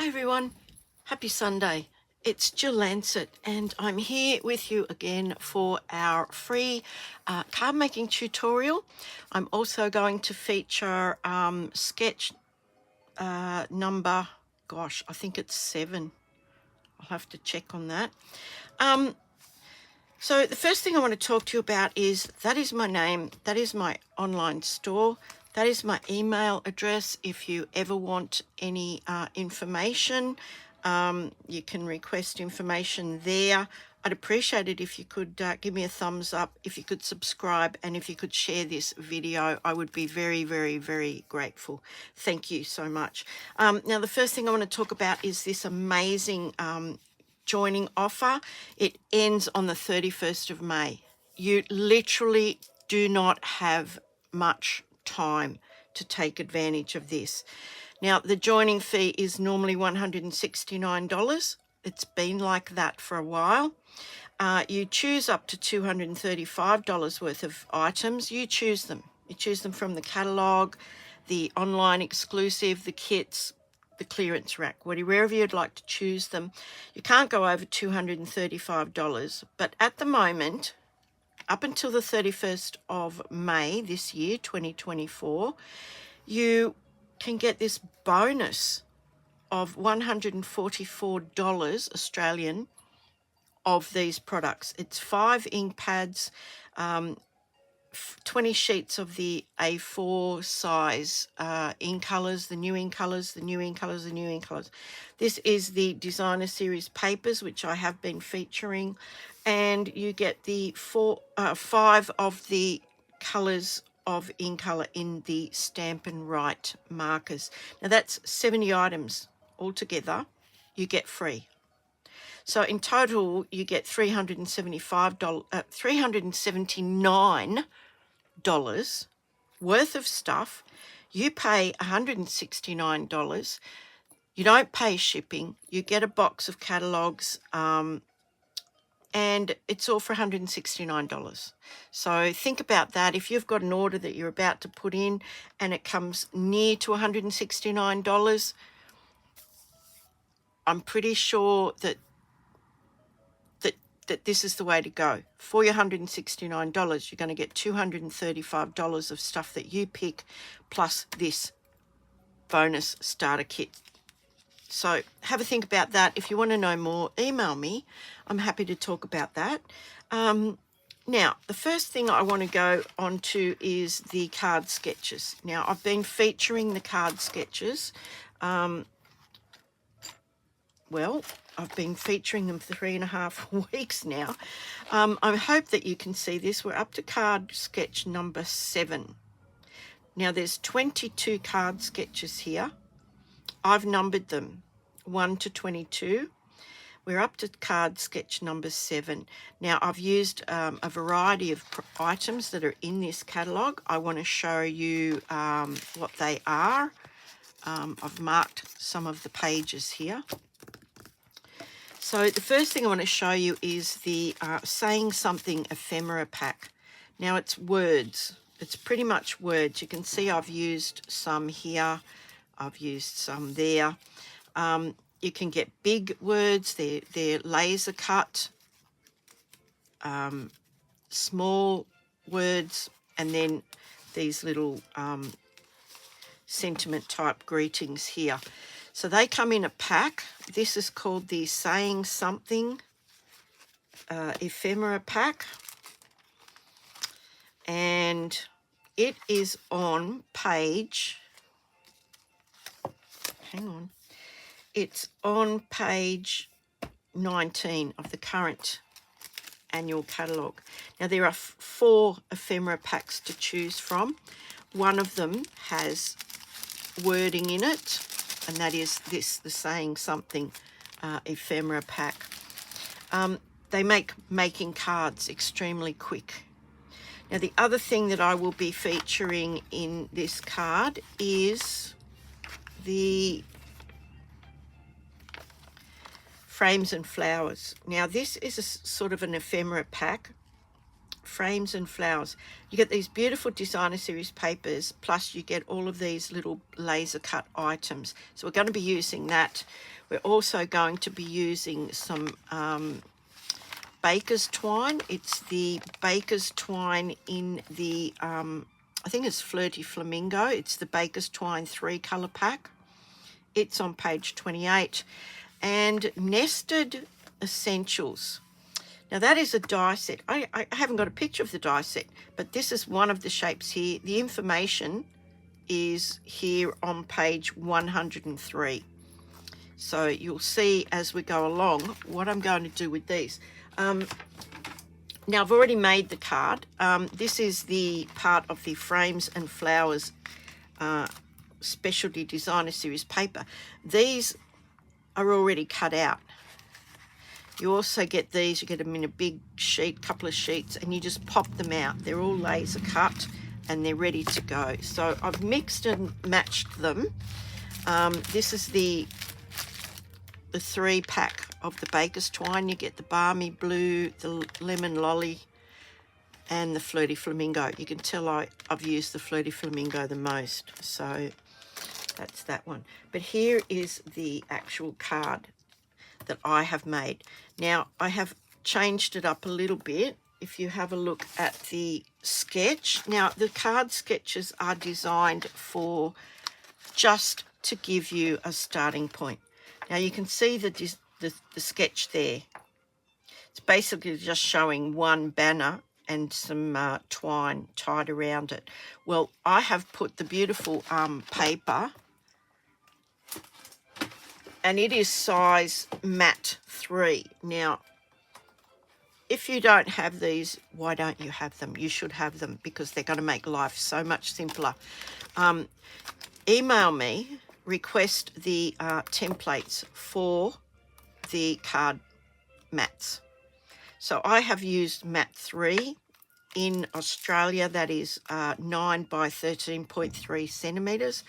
Hi everyone, happy Sunday. It's Jill Lancet and I'm here with you again for our free card making tutorial. I'm also going to feature sketch number, I think it's 7. I'll have to check on that. So the first thing I want to talk to you about is that is my name, that is my online store, that is my email address. If you ever want any information, you can request information there. I'd appreciate it if you could give me a thumbs up, if you could subscribe, and if you could share this video. I would be very, very, very grateful. Thank you so much. Now, the first thing I want to talk about is this amazing joining offer. It ends on the 31st of May. You literally do not have much time to take advantage of this. Now, the joining fee is normally $169. It's been like that for a while. You choose up to $235 worth of items. You choose them. You choose them from the catalogue, the online exclusive, the kits, the clearance rack, wherever you'd like to choose them. You can't go over $235, but at the moment, up until the 31st of May this year, 2024, you can get this bonus of $144 Australian of these products. It's 5 ink pads, 20 sheets of the A4 size ink colours, the new ink colours, the new ink colours, the new ink colours. This is the designer series papers, which I have been featuring, and you get the 5 of the colours of ink colour in the Stamp and Write markers. Now that's 70 items altogether you get free. So in total, you get $379 worth of stuff. You pay $169. You don't pay shipping. You get a box of catalogues, and it's all for $169. So think about that. If you've got an order that you're about to put in and it comes near to $169, I'm pretty sure that this is the way to go. For your $169, you're going to get $235 of stuff that you pick, plus this bonus starter kit. So have a think about that. If you want to know more, email me. I'm happy to talk about that. Now, the first thing I want to go on to is the card sketches. Now, I've been featuring the card sketches. I've been featuring them for 3.5 weeks now. I hope that you can see this. We're up to card sketch number 7. Now, there's 22 card sketches here. I've numbered them 1 to 22. We're up to card sketch number 7. Now, I've used a variety of items that are in this catalogue. I want to show you what they are. I've marked some of the pages here. So the first thing I want to show you is the Saying Something ephemera pack. Now it's words. It's pretty much words. You can see I've used some here. I've used some there. You can get big words. They're laser cut. Small words. And then these little sentiment type greetings here. So they come in a pack. This is called the Saying Something ephemera pack. And it is on page, it's on page 19 of the current annual catalogue. Now there are 4 ephemera packs to choose from. One of them has wording in it, and that is this, the Saying Something ephemera pack. They make making cards extremely quick. Now, the other thing that I will be featuring in this card is the Frames and Flowers. Now, this is a sort of an ephemera pack. Frames and Flowers. You get these beautiful designer series papers, plus you get all of these little laser cut items. So we're going to be using that. We're also going to be using some baker's twine. It's the baker's twine in the, I think it's Flirty Flamingo. It's the baker's twine 3-color pack. It's on page 28. And Nested Essentials. Now that is a die set. I haven't got a picture of the die set, but this is one of the shapes here. The information is here on page 103. So you'll see as we go along what I'm going to do with these. Now I've already made the card. This is the part of the Frames and Flowers Specialty Designer Series paper. These are already cut out. You also get these, you get them in a big sheet, couple of sheets, and you just pop them out. They're all laser cut and they're ready to go. So I've mixed and matched them. This is the 3-pack of the baker's twine. You get the Balmy Blue, the Lemon Lolly, and the Flirty Flamingo. You can tell I've used the Flirty Flamingo the most. So that's that one. But here is the actual card that I have made. Now I have changed it up a little bit. If you have a look at the sketch, now the card sketches are designed for just to give you a starting point. Now you can see the sketch there. It's basically just showing one banner and some twine tied around it. Well, I have put the beautiful paper, and it is size matte 3. Now, if you don't have these, why don't you have them? You should have them because they're going to make life so much simpler. Email me, request the templates for the card mats. So I have used matte 3. In Australia, that is 9 by 13.3 centimetres.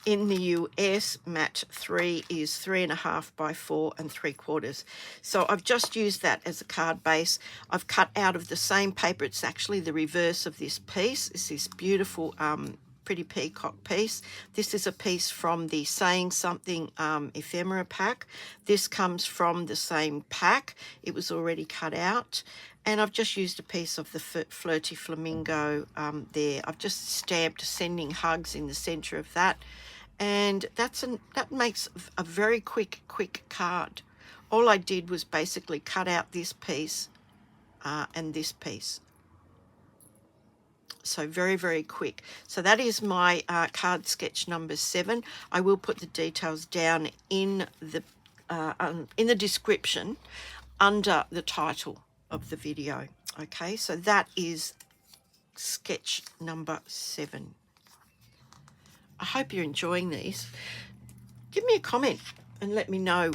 In the US, matte 3 is 3.5 by 4 3/4. So I've just used that as a card base. I've cut out of the same paper. It's actually the reverse of this piece. It's this beautiful pretty peacock piece. This is a piece from the Saying Something ephemera pack. This comes from the same pack. It was already cut out. And I've just used a piece of the Flirty Flamingo there. I've just stamped Sending Hugs in the centre of that. And that makes a very quick card. All I did was basically cut out this piece and this piece. So very, very quick. So that is my card sketch number 7. I will put the details down in the description under the title of the video. Okay, so that is sketch number 7. I hope you're enjoying these. Give me a comment and let me know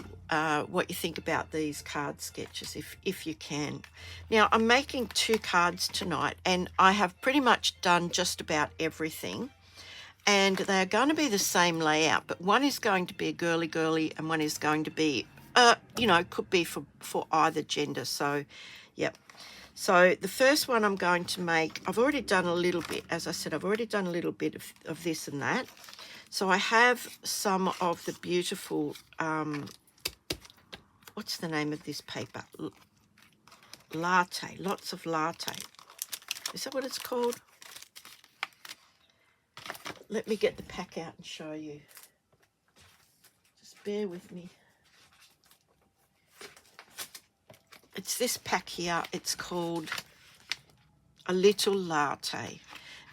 what you think about these card sketches if you can. Now I'm making 2 cards tonight, and I have pretty much done just about everything, and they're going to be the same layout, but one is going to be a girly and one is going to be you know, could be for either gender. So yep. So the first one I'm going to make, I've already done a little bit, as I said, I've already done a little bit of this and that. So I have some of the beautiful, what's the name of this paper? Latte, lots of latte. Is that what it's called? Let me get the pack out and show you. Just bear with me. It's this pack here. It's called A Little Latte.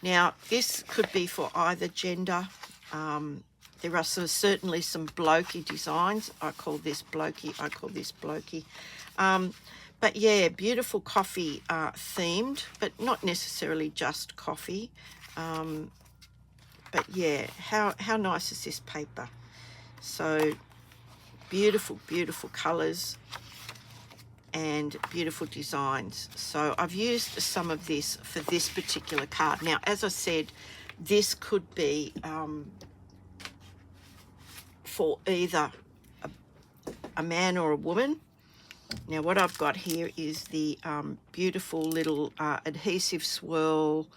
Now, this could be for either gender. There are certainly some blokey designs. I call this blokey. I call this blokey. But yeah, beautiful coffee themed, but not necessarily just coffee. But yeah, how nice is this paper? So beautiful, beautiful colours and beautiful designs. So I've used some of this for this particular card. Now, as I said, this could be for either a man or a woman. Now what I've got here is the beautiful little adhesive swirl,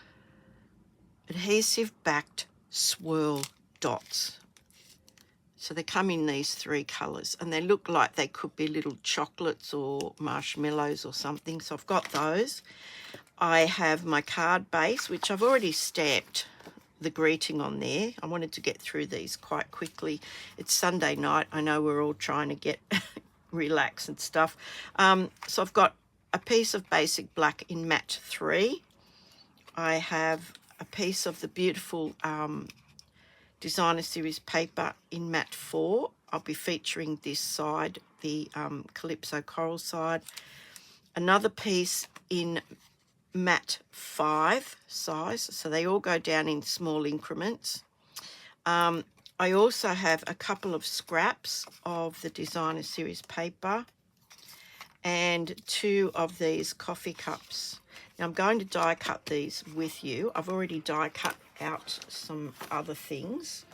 adhesive backed swirl dots. So they come in these 3 colours, and they look like they could be little chocolates or marshmallows or something. So I've got those. I have my card base, which I've already stamped the greeting on there. I wanted to get through these quite quickly. It's Sunday night. I know we're all trying to get relax and stuff. So I've got a piece of basic black in matte 3. I have a piece of the beautiful designer series paper in matte 4. I'll be featuring this side, the Calypso Coral side. Another piece in matte 5 size, so they all go down in small increments. I also have a couple of scraps of the designer series paper and 2 of these coffee cups. Now I'm going to die cut these with you. I've already die cut out some other things,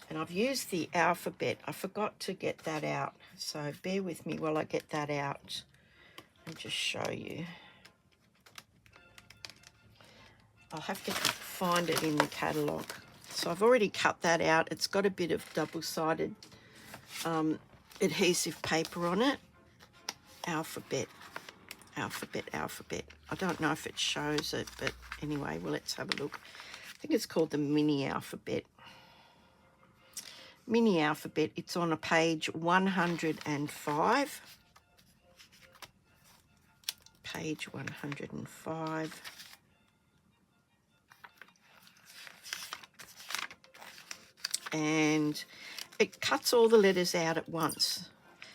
and I've used the alphabet. I forgot to get that out, so bear with me while I get that out and just show you. I'll have to find it in the catalogue. So I've already cut that out. It's got a bit of double-sided adhesive paper on it. Alphabet, alphabet, alphabet. I don't know if it shows it, but anyway, well, let's have a look. I think it's called the mini alphabet. Mini alphabet. It's on a page 105. Page 105. And it cuts all the letters out at once.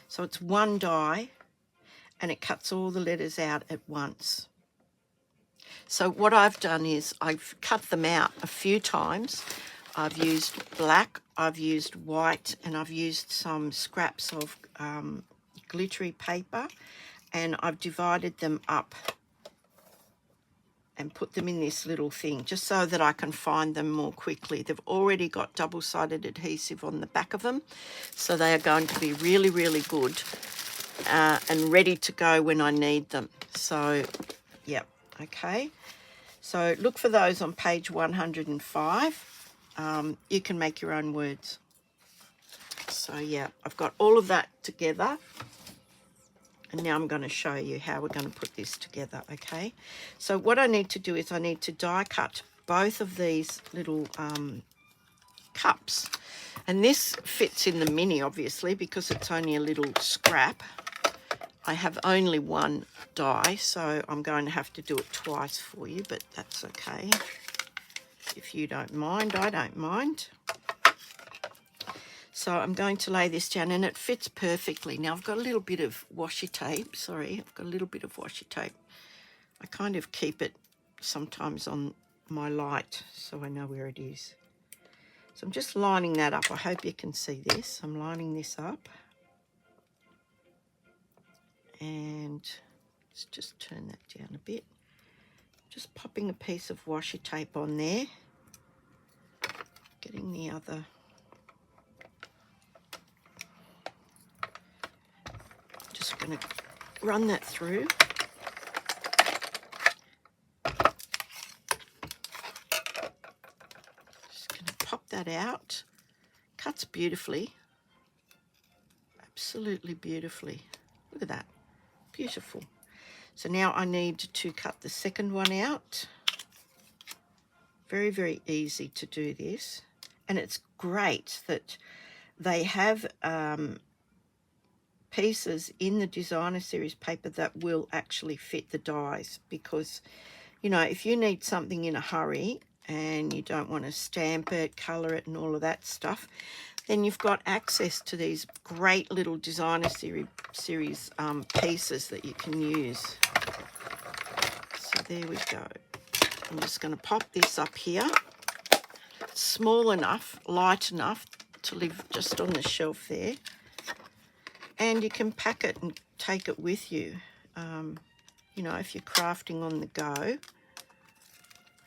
So it's one die, and it cuts all the letters out at once. So what I've done is I've cut them out a few times. I've used black, I've used white, and I've used some scraps of glittery paper, and I've divided them up and put them in this little thing just so that I can find them more quickly. They've already got double-sided adhesive on the back of them, so they are going to be really, really good and ready to go when I need them. So, yeah, okay. So look for those on page 105. You can make your own words. So, yeah, I've got all of that together. And now I'm going to show you how we're going to put this together, okay? So what I need to do is I need to die cut both of these little cups. And this fits in the mini, obviously, because it's only a little scrap. I have only one die, so I'm going to have to do it twice for you, but that's okay. If you don't mind, I don't mind. So I'm going to lay this down, and it fits perfectly. Now I've got a little bit of washi tape. Sorry, I've got a little bit of washi tape. I kind of keep it sometimes on my light so I know where it is. So I'm just lining that up. I hope you can see this. I'm lining this up. And let's just turn that down a bit. Just popping a piece of washi tape on there. Getting the other. Just going to run that through. Just going to pop that out. Cuts beautifully. Absolutely beautifully. Look at that. Beautiful. So now I need to cut the second one out. Very, very easy to do this. And it's great that they have pieces in the designer series paper that will actually fit the dies, because, you know, if you need something in a hurry and you don't want to stamp it, colour it and all of that stuff, then you've got access to these great little designer series pieces that you can use. So there we go. I'm just going to pop this up here. It's small enough, light enough to live just on the shelf there. And you can pack it and take it with you, you know, if you're crafting on the go. There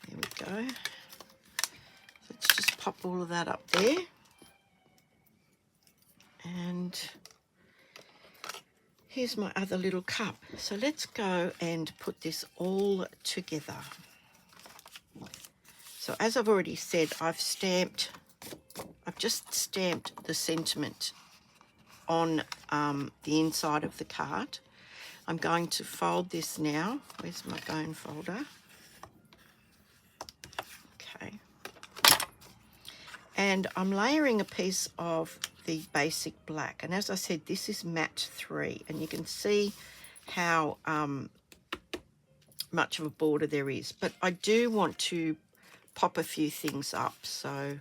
we go. Let's just pop all of that up there. And Here's my other little cup. So let's go and put this all together. So as I've already said, I've just stamped the sentiment on the inside of the card. I'm going to fold this now. Where's my bone folder? Okay. And I'm layering a piece of the basic black. And as I said, this is matte 3. And you can see how much of a border there is. But I do want to pop a few things up. So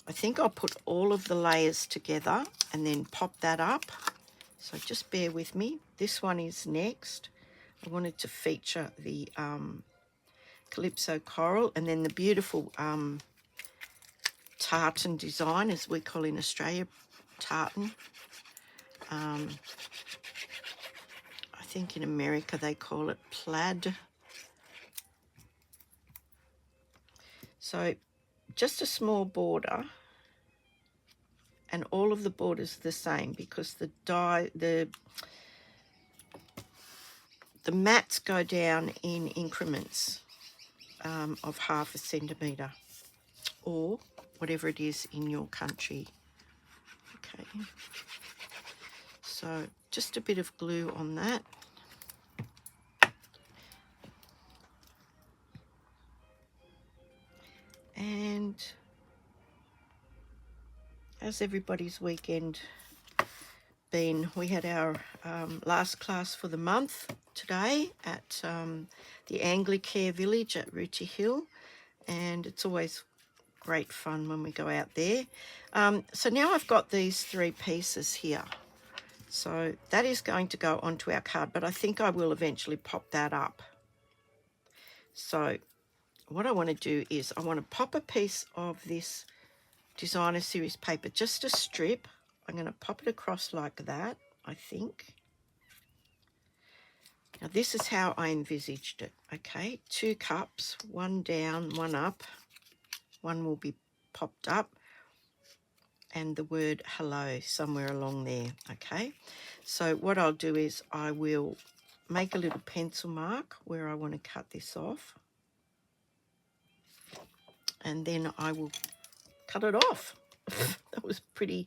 I think I'll put all of the layers together and then pop that up. So just bear with me. This one is next. I wanted to feature the Calypso Coral and then the beautiful tartan design, as we call in Australia, tartan. I think in America they call it plaid. So just a small border, and all of the borders are the same because the mats go down in increments of 1/2 centimetre or whatever it is in your country. Okay, so just a bit of glue on that. And how's everybody's weekend been? We had our last class for the month today at the Anglicare Village at Rooty Hill, and it's always great fun when we go out there. So now I've got these 3 pieces here. So that is going to go onto our card, but I think I will eventually pop that up. So what I want to do is I want to pop a piece of this designer series paper, just a strip. I'm going to pop it across like that, I think. Now this is how I envisaged it, okay? 2 cups, one down, one up. One will be popped up and the word hello somewhere along there, okay? So what I'll do is I will make a little pencil mark where I want to cut this off. And then I will cut it off. That was pretty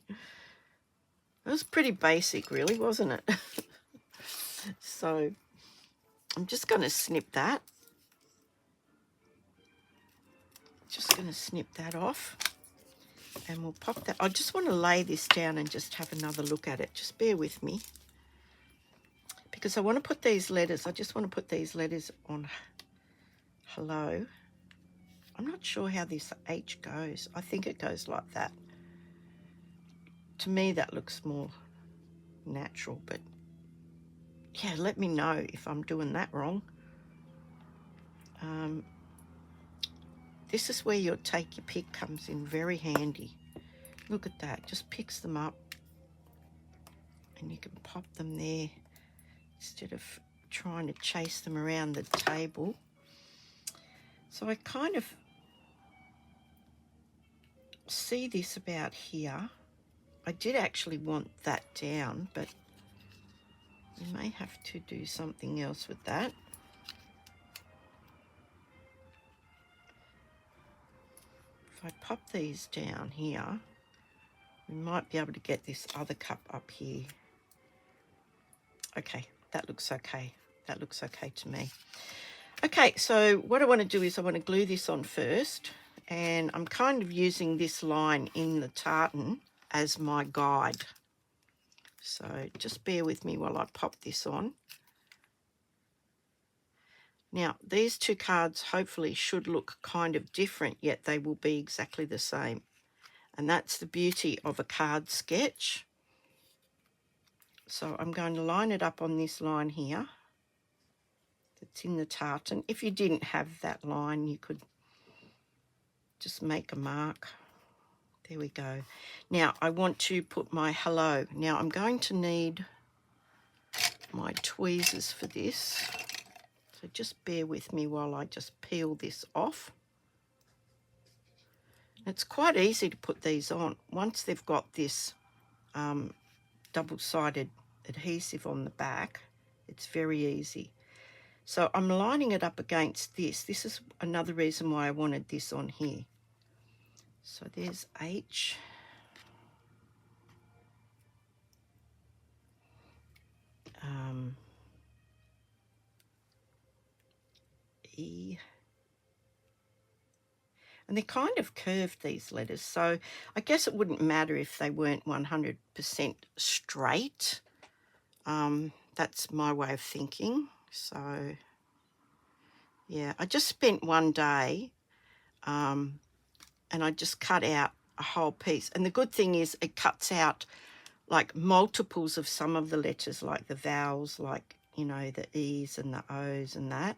basic really, wasn't it? So I'm just going to snip that. Just going to snip that off. And we'll pop that. I just want to lay this down and just have another look at it. Just bear with me. Because I want to put these letters, I just want to put these letters on hello. I'm not sure how this H goes. I think it goes like that. To me, that looks more natural, but yeah, let me know if I'm doing that wrong. This is where your take your pick comes in very handy. Look at that, just picks them up and you can pop them there instead of trying to chase them around the table. So I kind of see this about here. I did actually want that down, but you may have to do something else with that. If I pop these down here, we might be able to get this other cup up here. Okay, that looks okay. That looks okay to me. Okay, so what I want to do is I want to glue this on first, and I'm kind of using this line in the tartan as my guide. So just bear with me while I pop this on. Now, these 2 cards hopefully should look kind of different, yet they will be exactly the same. And that's the beauty of a card sketch. So I'm going to line it up on this line here. That's in the tartan. If you didn't have that line, you could just make a mark. There we go. Now, I want to put my hello. Now, I'm going to need my tweezers for this. So just bear with me while I just peel this off. It's quite easy to put these on. Once they've got this double-sided adhesive on the back. It's very easy. So I'm lining it up against this. This is another reason why I wanted this on here. So there's H. E. And they're kind of curved, these letters, so I guess it wouldn't matter if they weren't 100% straight. That's my way of thinking. So yeah, I just spent one day and I just cut out a whole piece. And the good thing is it cuts out like multiples of some of the letters, like the vowels, like, you know, the E's and the O's and that.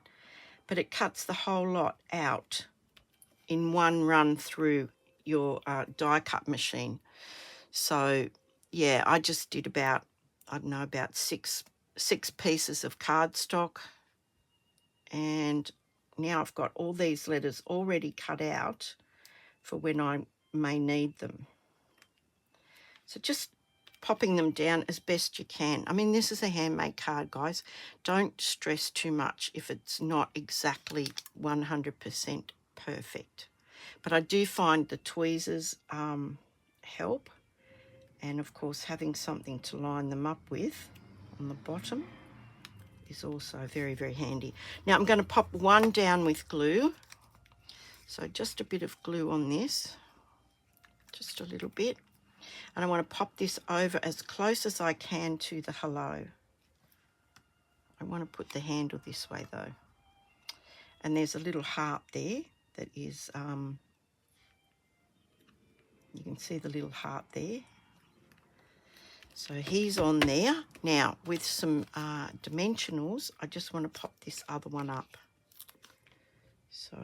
But it cuts the whole lot out in one run through your die cut machine. So yeah, I just did about, I don't know, about six pieces of cardstock, and now I've got all these letters already cut out for when I may need them. So just popping them down as best you can. I mean, this is a handmade card, guys. Don't stress too much if it's not exactly 100% perfect. But I do find the tweezers help, and of course having something to line them up with on the bottom is also very, very handy. Now I'm going to pop one down with glue. So just a bit of glue on this, just a little bit. And I want to pop this over as close as I can to the hello. I want to put the handle this way though. And there's a little heart there that is, you can see the little heart there. So he's on there. Now with some dimensionals, I just want to pop this other one up. So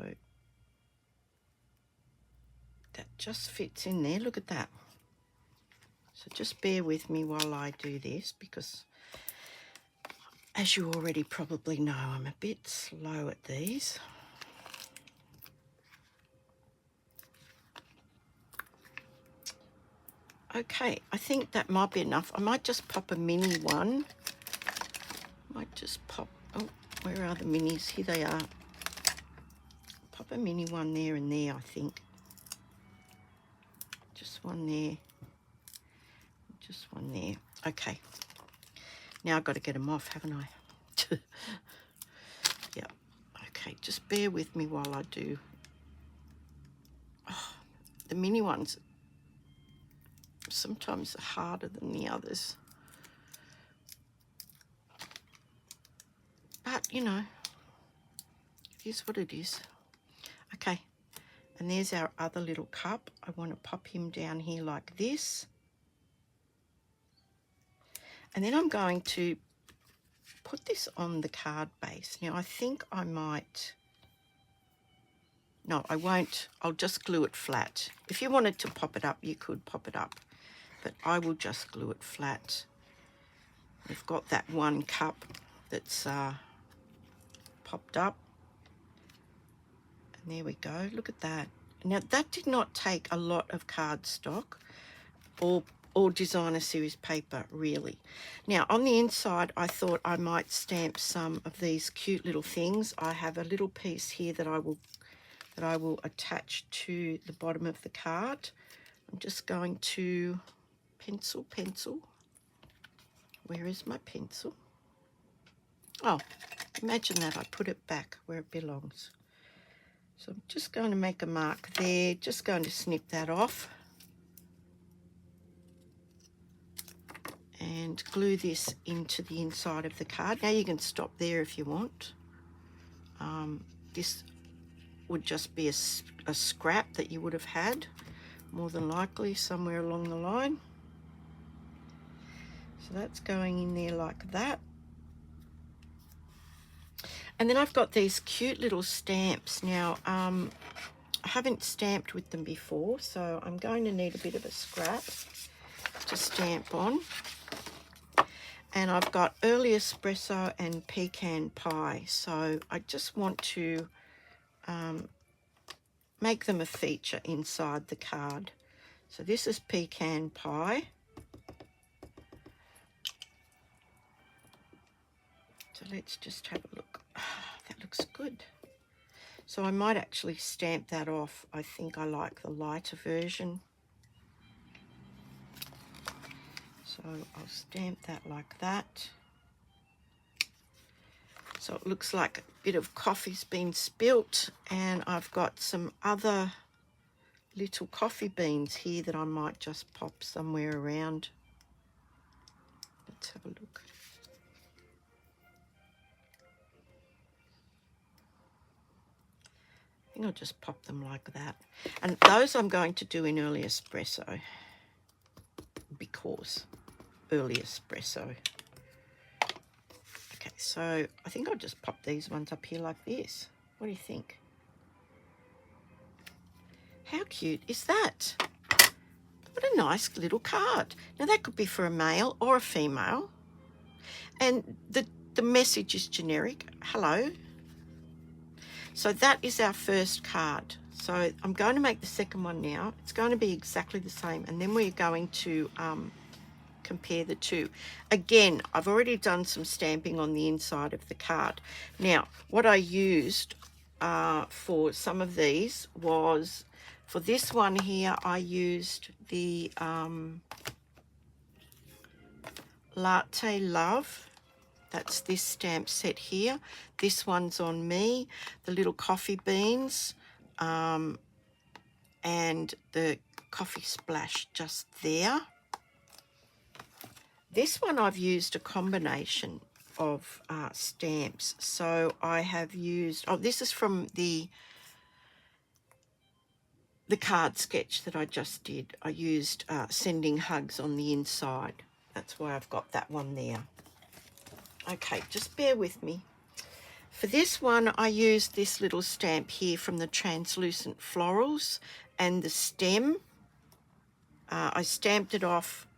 that just fits in there. Look at that. So just bear with me while I do this, because as you already probably know, I'm a bit slow at these. Okay, I think that might be enough. I might just pop a mini one. Might just pop, oh, where are the minis? Here they are. Pop a mini one there and there, I think. Just one there. Just one there. Okay. Now I've got to get them off, haven't I? Yeah. Okay, just bear with me while I do. Oh, the mini ones sometimes are harder than the others. But, you know, it is what it is. Okay, and there's our other little cup. I want to pop him down here like this. And then I'm going to put this on the card base. Now, I think I might... No, I won't. I'll just glue it flat. If you wanted to pop it up, you could pop it up. But I will just glue it flat. We've got that one cup that's popped up. And there we go. Look at that. Now, that did not take a lot of cardstock or designer series paper, really. Now, on the inside, I thought I might stamp some of these cute little things. I have a little piece here that I will attach to the bottom of the card. I'm just going to pencil. Where is my pencil? Oh, imagine that. I put it back where it belongs. So I'm just going to make a mark there, just going to snip that off and glue this into the inside of the card. Now you can stop there if you want. This would just be a scrap that you would have had, more than likely, somewhere along the line. So that's going in there like that. And then I've got these cute little stamps. Now, I haven't stamped with them before, so I'm going to need a bit of a scrap to stamp on. And I've got early espresso and pecan pie. So I just want to make them a feature inside the card. So this is pecan pie. So let's just have a look. That looks good. So I might actually stamp that off. I think I like the lighter version. So I'll stamp that like that. So it looks like a bit of coffee's been spilt, and I've got some other little coffee beans here that I might just pop somewhere around. Let's have a look. I think I'll just pop them like that. And those I'm going to do in early espresso, because early espresso. Okay, so I think I'll just pop these ones up here like this. What do you think? How cute is that? What a nice little card. Now that could be for a male or a female. And the message is generic. Hello. So that is our first card. So I'm going to make the second one now. It's going to be exactly the same. And then we're going to compare the two. Again, I've already done some stamping on the inside of the card. Now, what I used for some of these was, for this one here, I used the Latte Love. That's this stamp set here. This one's on me. The little coffee beans and the coffee splash just there. This one I've used a combination of stamps. So I have used, oh, this is from the card sketch that I just did. I used Sending Hugs on the inside. That's why I've got that one there. Okay, just bear with me. For this one, I used this little stamp here from the Translucent Florals and the stem. I stamped it off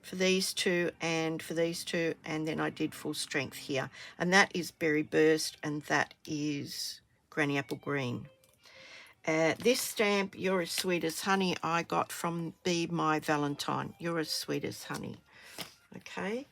for these two and for these two, and then I did full strength here. And that is Berry Burst, and that is Granny Apple Green. This stamp, You're as Sweet as Honey, I got from Be My Valentine. You're as Sweet as Honey. Okay.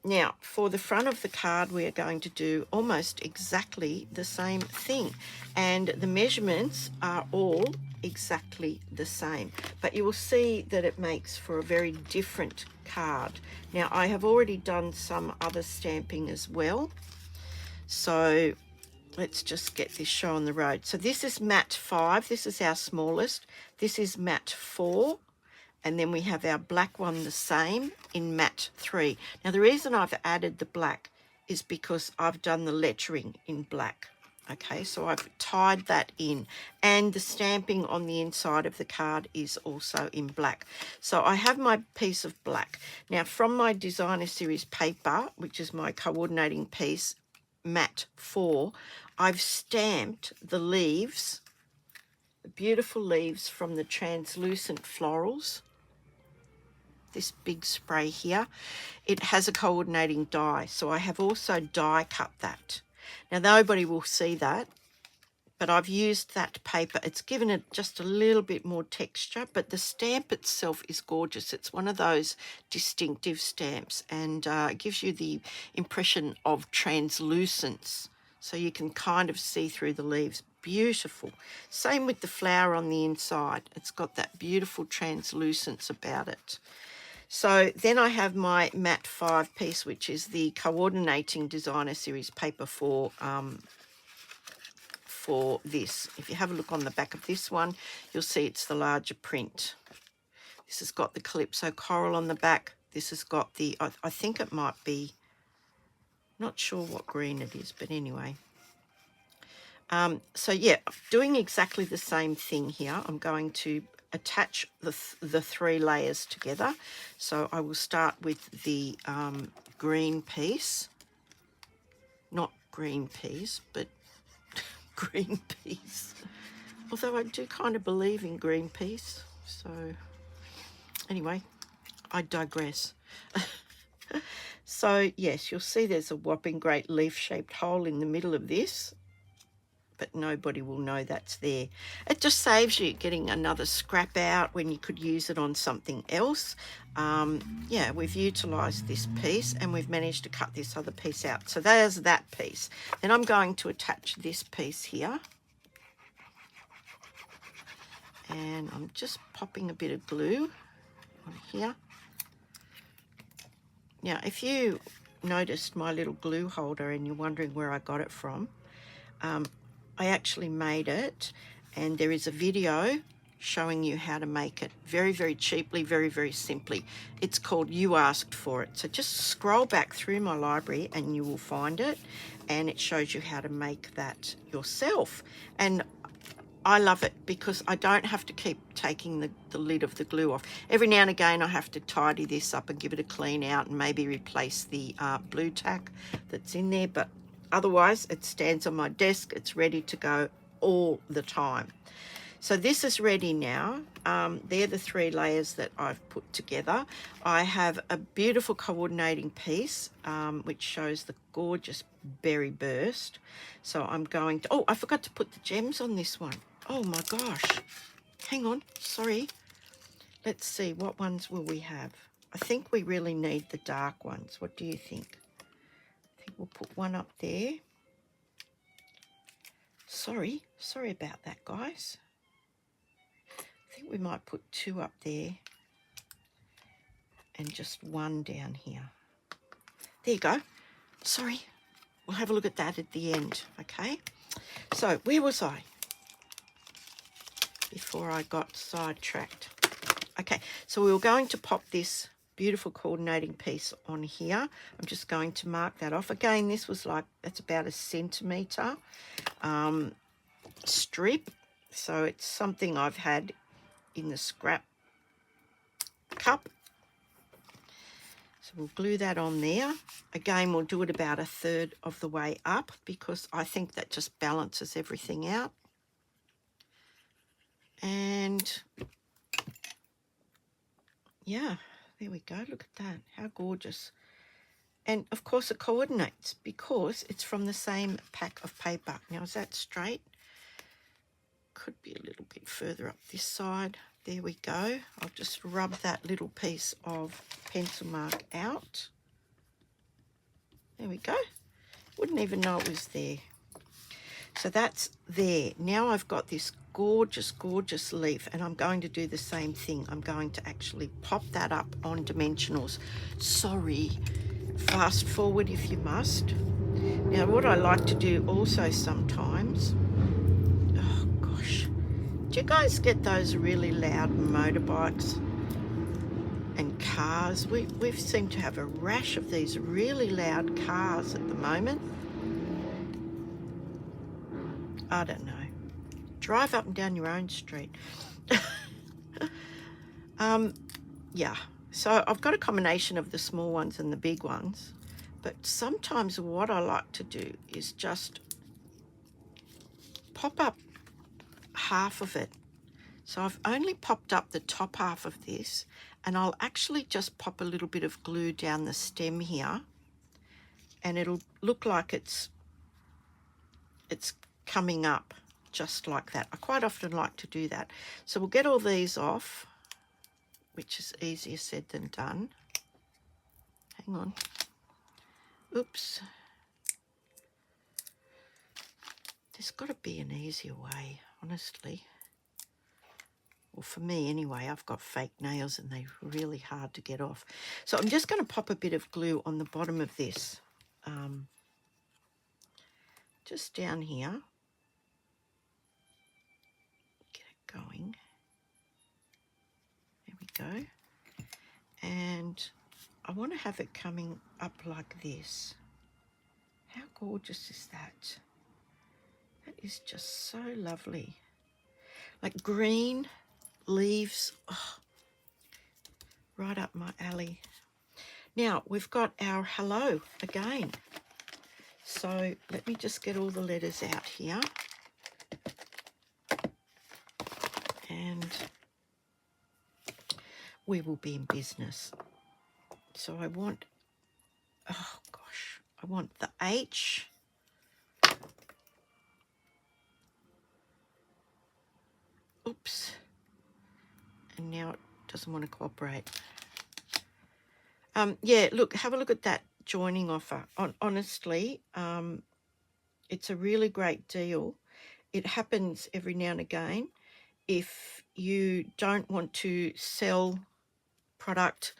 Now, for the front of the card, we are going to do almost exactly the same thing. And the measurements are all exactly the same. But you will see that it makes for a very different card. Now, I have already done some other stamping as well. So let's just get this show on the road. So this is matte 5. This is our smallest. This is matte 4. And then we have our black one the same in matte 3. Now, the reason I've added the black is because I've done the lettering in black. Okay, so I've tied that in. And the stamping on the inside of the card is also in black. So I have my piece of black. Now, from my Designer Series paper, which is my coordinating piece, matte 4, I've stamped the leaves, the beautiful leaves from the Translucent Florals. This big spray here, it has a coordinating die, so I have also die cut that. Now nobody will see that, but I've used that paper. It's given it just a little bit more texture, but the stamp itself is gorgeous. It's one of those distinctive stamps, and it gives you the impression of translucence, so you can kind of see through the leaves. Beautiful. Same with the flower on the inside. It's got that beautiful translucence about it. So then I have my matte 5 piece, which is the coordinating Designer Series paper for this. If you have a look on the back of this one, you'll see it's the larger print. This has got the Calypso Coral on the back. This has got the, I think it might be, not sure what green it is, but anyway. So yeah, doing exactly the same thing here. I'm going to attach the 3 layers together. So I will start with the green piece, not green peas, but green peas. Although I do kind of believe in green peas. So anyway, I digress. So yes, you'll see there's a whopping great leaf-shaped hole in the middle of this. but nobody will know that's there. It just saves you getting another scrap out when you could use it on something else. Yeah, we've utilised this piece and we've managed to cut this other piece out. So there's that piece. Then I'm going to attach this piece here. And I'm just popping a bit of glue on here. Now, if you noticed my little glue holder and you're wondering where I got it from, I actually made it, and there is a video showing you how to make it very, very cheaply, very, very simply. It's called You Asked For It. So just scroll back through my library and you will find it, and it shows you how to make that yourself. And I love it because I don't have to keep taking the lid of the glue off. Every now and again I have to tidy this up and give it a clean out and maybe replace the blue tack that's in there, but otherwise it stands on my desk. It's ready to go all the time. So this is ready now. They're the 3 layers that I've put together. I have a beautiful coordinating piece which shows the gorgeous berry burst. So I'm going to, oh, I forgot to put the gems on this one. Oh my gosh. Hang on, sorry. Let's see, what ones will we have? I think we really need the dark ones. What do you think? I think we'll put one up there. Sorry about that, guys. I think we might put 2 up there and just 1 down here. There you go. Sorry. We'll have a look at that at the end, okay? So where was I before I got sidetracked? Okay, so we were going to pop this beautiful coordinating piece on here. I'm just going to mark that off. Again, this was like, that's about a centimetre strip. So it's something I've had in the scrap cup. So we'll glue that on there. Again, we'll do it about 1/3 of the way up because I think that just balances everything out. And yeah, there we go. Look at that. How gorgeous. And of course it coordinates because it's from the same pack of paper. Now, is that straight? Could be a little bit further up this side. There we go. I'll just rub that little piece of pencil mark out. There we go. Wouldn't even know it was there. So that's there. Now I've got this gorgeous, gorgeous leaf, and I'm going to do the same thing. I'm going to actually pop that up on dimensionals. Sorry, fast forward if you must. Now, what I like to do also sometimes, oh gosh, do you guys get those really loud motorbikes and cars? We seem to have a rash of these really loud cars at the moment. I don't know. Drive up and down your own street. Yeah, so I've got a combination of the small ones and the big ones, but sometimes what I like to do is just pop up half of it. So I've only popped up the top half of this, and I'll actually just pop a little bit of glue down the stem here, and it'll look like it's coming up just like that. I quite often like to do that. So we'll get all these off, which is easier said than done. Hang on. Oops. There's got to be an easier way, honestly. Well, for me anyway, I've got fake nails and they're really hard to get off. So I'm just going to pop a bit of glue on the bottom of this, just down here. Get it going. There we go. And I want to have it coming up like this. How gorgeous is that? That is just so lovely. Like green leaves, oh, right up my alley. Now we've got our hello again. So let me just get all the letters out here. And we will be in business. So I want, oh gosh, I want the H, Oops. And now it doesn't want to cooperate. Yeah, look, have a look at that joining offer. Honestly, it's a really great deal. It happens every now and again. If you don't want to sell product,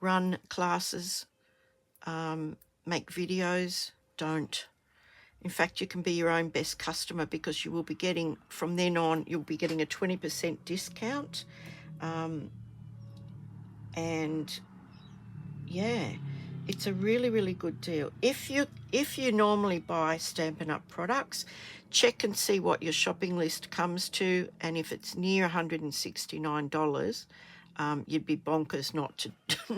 run classes, make videos, don't. In fact, you can be your own best customer, because you will be getting, from then on, you'll be getting a 20% discount. And yeah, it's a really, really good deal. If you normally buy Stampin' Up products, check and see what your shopping list comes to, and if it's near $169, you'd be bonkers not to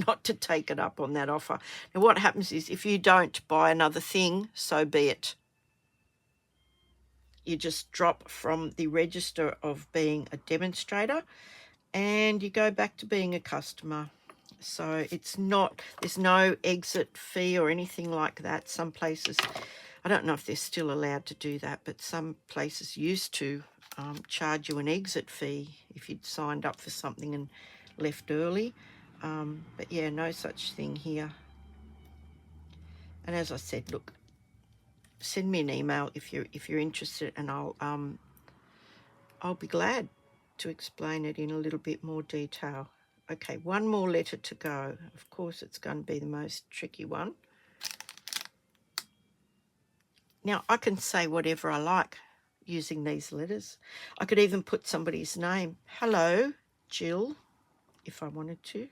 not to take it up on that offer. Now, what happens is, if you don't buy another thing, so be it. You just drop from the register of being a demonstrator, and you go back to being a customer. So it's not, there's no exit fee or anything like that. Some places, I don't know if they're still allowed to do that, but some places used to charge you an exit fee if you'd signed up for something and left early. But yeah, no such thing here. And as I said, look, send me an email if you're interested, and I'll be glad to explain it in a little bit more detail. Okay, one more letter to go. Of course, it's going to be the most tricky one. Now, I can say whatever I like using these letters. I could even put somebody's name. Hello, Jill, if I wanted to.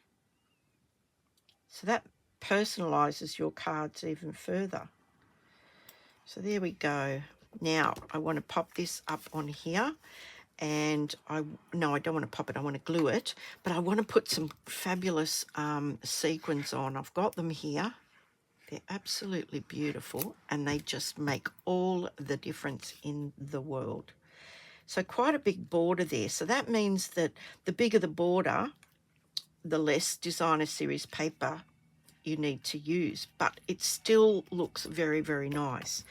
So that personalises your cards even further. So there we go. Now, I want to pop this up on here. And I don't want to pop it, I want to glue it, but I want to put some fabulous sequins on. I've got them here. They're absolutely beautiful, and they just make all the difference in the world. So quite a big border there. So that means that the bigger the border, the less designer series paper you need to use, but it still looks very, very nice.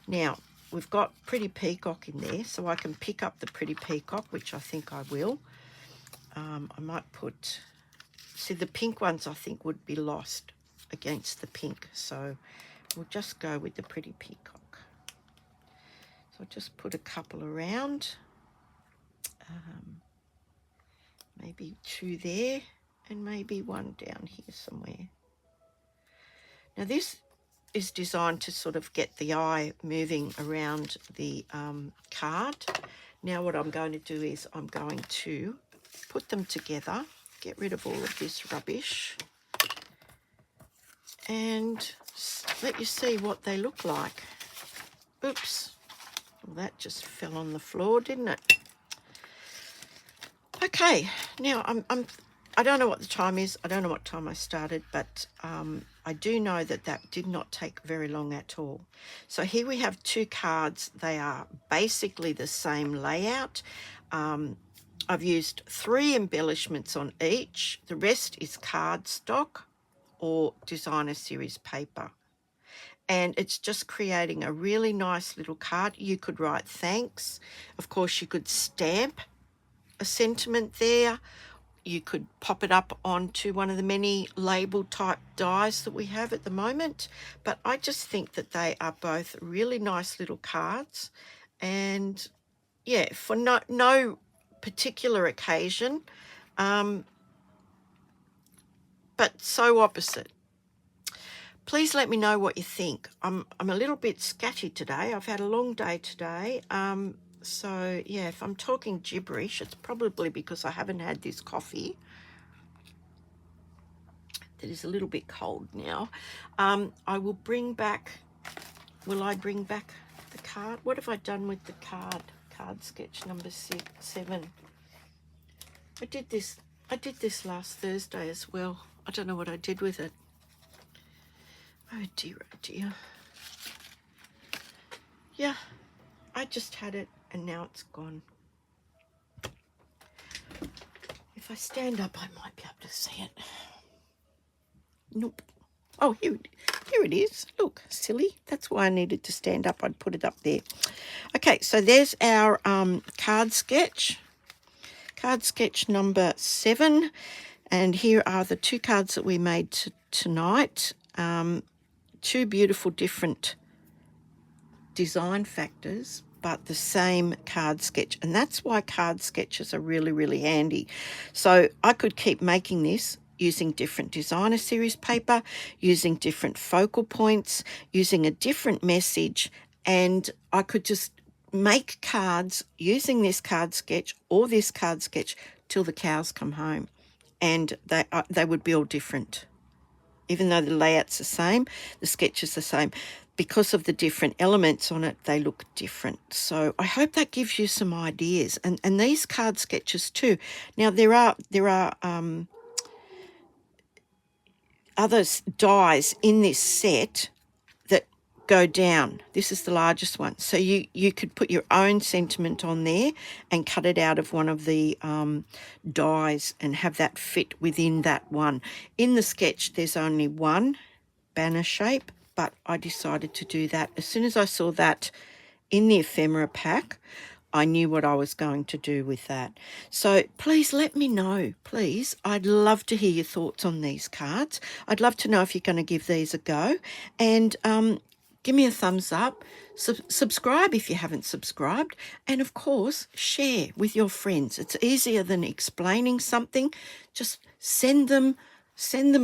Now, we've got Pretty Peacock in there, so I can pick up the Pretty Peacock, which I think I will. I might put, see, the pink ones I think would be lost against the pink, so we'll just go with the Pretty Peacock. So I'll just put a couple around, maybe two there, and maybe one down here somewhere. Now this is designed to sort of get the eye moving around the card. Now what I'm going to do is I'm going to put them together, get rid of all of this rubbish, and let you see what they look like. Oops, well, that just fell on the floor, didn't it? Okay, now I don't know what the time is. I don't know what time I started, but I do know that that did not take very long at all. So here we have two cards. They are basically the same layout. I've used 3 embellishments on each. The rest is cardstock or designer series paper. And it's just creating a really nice little card. You could write thanks. Of course, you could stamp a sentiment there. You could pop it up onto one of the many label type dies that we have at the moment. But I just think that they are both really nice little cards. And yeah, for no particular occasion, but so opposite. Please let me know what you think. I'm a little bit scatty today. I've had a long day today. So yeah, if I'm talking gibberish, it's probably because I haven't had this coffee. That is a little bit cold now. I will bring back, will I bring back the card? What have I done with the card sketch number 7? I did this last Thursday as well. I don't know what I did with it. Oh dear, oh dear. Yeah, I just had it and now it's gone. If I stand up, I might be able to see it. Nope. Oh, here it is. Look, silly. That's why I needed to stand up. I'd put it up there. Okay, so there's our card sketch. card sketch number 7, and here are the 2 cards that we made tonight. 2 beautiful different design factors, but the same card sketch, and that's why card sketches are really, really handy. So I could keep making this using different designer series paper, using different focal points, using a different message, and I could just make cards using this card sketch or this card sketch till the cows come home, and they would be all different. Even though the layout's the same, the sketch is the same. Because of the different elements on it, they look different. So I hope that gives you some ideas. And these card sketches too. Now there are other dies in this set that go down. This is the largest one. So you could put your own sentiment on there and cut it out of one of the dies and have that fit within that one. In the sketch, there's only one banner shape, but I decided to do that. As soon as I saw that in the ephemera pack, I knew what I was going to do with that. So please let me know, please. I'd love to hear your thoughts on these cards. I'd love to know if you're going to give these a go. And give me a thumbs up. Subscribe if you haven't subscribed. And, of course, share with your friends. It's easier than explaining something. Just send them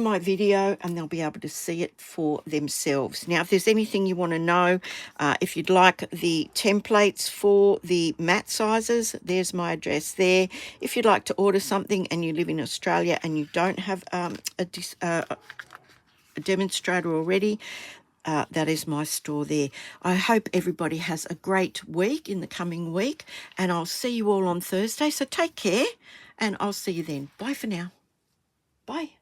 my video and they'll be able to see it for themselves. Now, if there's anything you want to know, if you'd like the templates for the mat sizes, there's my address there. If you'd like to order something and you live in Australia and you don't have a demonstrator already, that is my store there. I hope everybody has a great week in the coming week, and I'll see you all on Thursday. So take care, and I'll see you then. Bye for now. Bye.